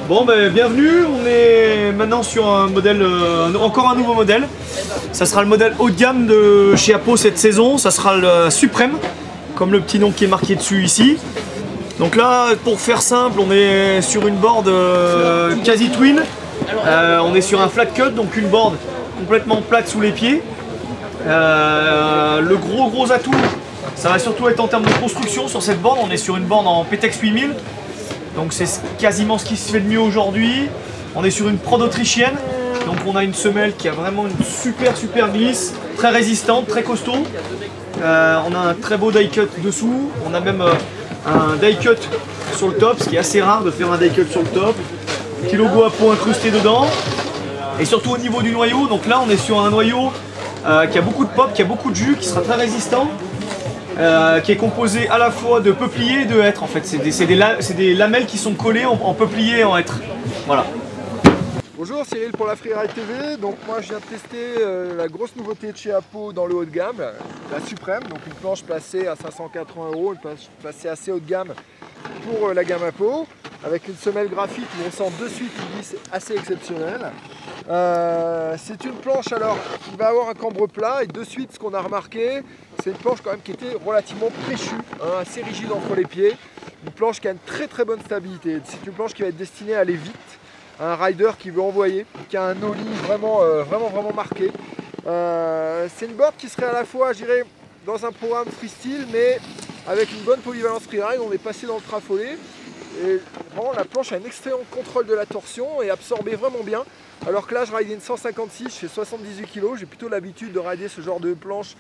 Bon ben bienvenue, on est maintenant sur un modèle, encore un nouveau modèle. Ça sera le modèle haut de gamme de chez Apo cette saison, ça sera le Suprême, comme le petit nom qui est marqué dessus ici. Donc là, pour faire simple, on est sur une board quasi twin. On est sur un flat cut, donc une board complètement plate sous les pieds. Le gros atout, ça va surtout être en termes de construction sur cette board. On est sur une board en PTEX 8000. Donc c'est quasiment ce qui se fait de mieux aujourd'hui. On est sur une prod autrichienne. Donc on a une semelle qui a vraiment une super glisse, très résistante, très costaud. On a un très beau die cut dessous. On a même un die cut sur le top, ce qui est assez rare de faire un die cut sur le top. Petit logo Apo incrusté dedans. Et surtout au niveau du noyau, donc là on est sur un noyau qui a beaucoup de pop, qui a beaucoup de jus, qui sera très résistant. Qui est composé à la fois de peuplier et de hêtre en fait. C'est des lamelles qui sont collées en peuplier et en hêtre. Voilà. Bonjour, Cyril pour la Freeride TV. Donc moi je viens de tester la grosse nouveauté de chez Apo dans le haut de gamme, la Suprême, donc une planche placée à 580 €, une planche placée assez haut de gamme pour la gamme Apo, avec une semelle graphite où on sent de suite une glisse assez exceptionnelle. C'est une planche alors qui va avoir un cambre plat et de suite ce qu'on a remarqué, c'est une planche quand même qui était relativement péchue, hein, assez rigide entre les pieds, une planche qui a une très bonne stabilité. C'est une planche qui va être destinée à aller vite, à un rider qui veut envoyer, qui a un ollie vraiment marqué. C'est une board qui serait à la fois, je dirais, dans un programme freestyle, mais avec une bonne polyvalence freeride. On est passé dans le trafolé. Et vraiment la planche a un excellent contrôle de la torsion et absorbait vraiment bien. Alors que là je ride une 156, je fais 78 kg, j'ai plutôt l'habitude de rider ce genre de planche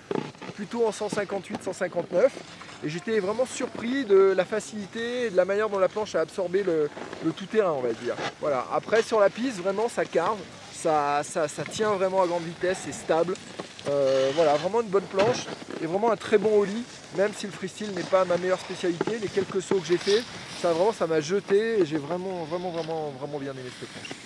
plutôt en 158-159. Et j'étais vraiment surpris de la facilité et de la manière dont la planche a absorbé le tout-terrain, on va dire. Voilà. Après sur la piste, vraiment ça carve, ça tient vraiment à grande vitesse, c'est stable. Voilà, vraiment une bonne planche et vraiment un très bon ollie, même si le freestyle n'est pas ma meilleure spécialité. Les quelques sauts que j'ai fait, ça m'a jeté et j'ai vraiment bien aimé cette planche.